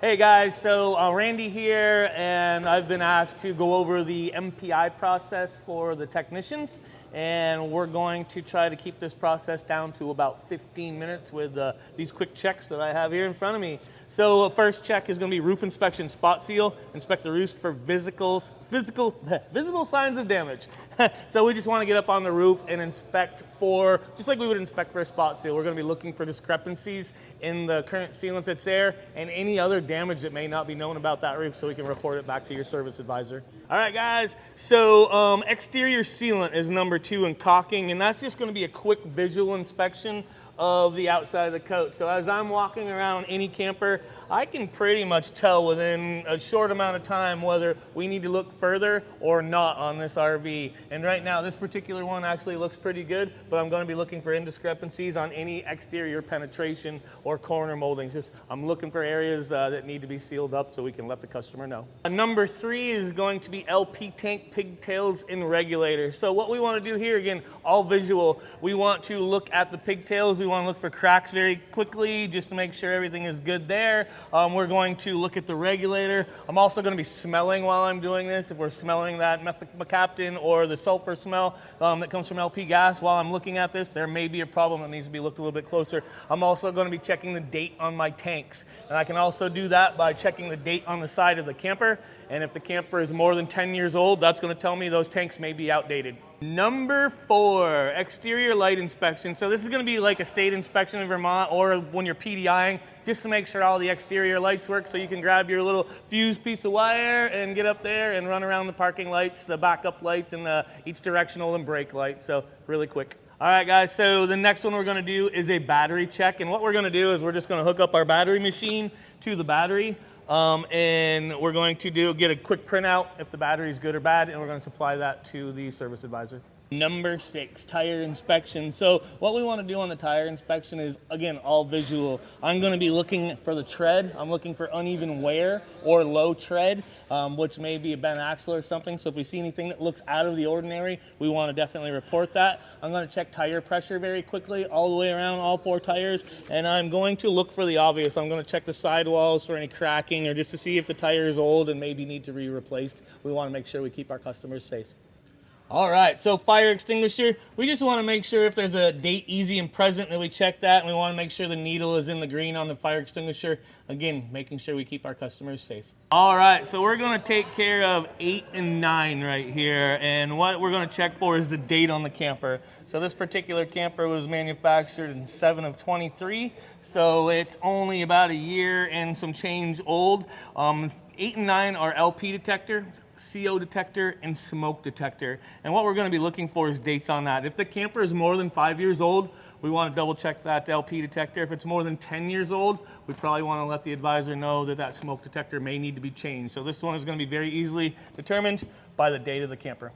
Hey guys, so Randy here, and I've been asked to go over the MPI process for the technicians, and we're going to try to keep this process down to about 15 minutes with these quick checks that I have here in front of me. So first check is going to be roof inspection spot seal. Inspect the roofs for visible signs of damage. So we just want to get up on the roof and inspect for, just like we would inspect for a spot seal, we're going to be looking for discrepancies in the current sealant that's there and any other damage that may not be known about that roof, so we can report it back to your service advisor. All right guys, so exterior sealant is number 2 in caulking, and that's just going to be a quick visual inspection of the outside of the coat. So as I'm walking around any camper, I can pretty much tell within a short amount of time whether we need to look further or not on this RV. And right now, this particular one actually looks pretty good, but I'm going to be looking for indiscrepancies on any exterior penetration or corner moldings. Just I'm looking for areas that need to be sealed up so we can let the customer know. Number 3 is going to be LP tank pigtails and regulators. So what we want to do here, again, all visual, we want to look at the pigtails. We want to look for cracks very quickly just to make sure everything is good there. We're going to look at the regulator. I'm also going to be smelling while I'm doing this. If we're smelling that methacaptan or the sulfur smell that comes from LP gas while I'm looking at this, there may be a problem that needs to be looked a little bit closer. I'm also going to be checking the date on my tanks. And I can also do that by checking the date on the side of the camper. And if the camper is more than 10 years old, that's going to tell me those tanks may be outdated. Number 4, exterior light inspection. So this is going to be like a state inspection in Vermont or when you're PDIing, just to make sure all the exterior lights work, so you can grab your little fuse piece of wire and get up there and run around the parking lights, the backup lights, and the each directional and brake lights. So really quick. All right guys, so the next one we're going to do is a battery check, and what we're going to do is we're just going to hook up our battery machine to the battery. And we're going to get a quick printout if the battery is good or bad, and we're going to supply that to the service advisor. Number 6, tire inspection. So what we want to do on the tire inspection is, again, all visual. I'm going to be looking for the tread. I'm looking for uneven wear or low tread, which may be a bent axle or something. So if we see anything that looks out of the ordinary, we want to definitely report that. I'm going to check tire pressure very quickly all the way around all 4 tires, and I'm going to look for the obvious. I'm going to check the sidewalls for any cracking or just to see if the tire is old and maybe need to be replaced. We want to make sure we keep our customers safe. All right, so fire extinguisher, we just want to make sure if there's a date easy and present that we check that, and we want to make sure the needle is in the green on the fire extinguisher. Again, making sure we keep our customers safe. All right, so we're going to take care of 8 and 9 right here, and what we're going to check for is the date on the camper. So this particular camper was manufactured in 7/23, so it's only about a year and some change old. 8 and 9 are LP detector, CO detector, and smoke detector. And what we're going to be looking for is dates on that. If the camper is more than 5 years old, we want to double check that LP detector. If it's more than 10 years old, we probably want to let the advisor know that that smoke detector may need to be changed. So this one is going to be very easily determined by the date of the camper.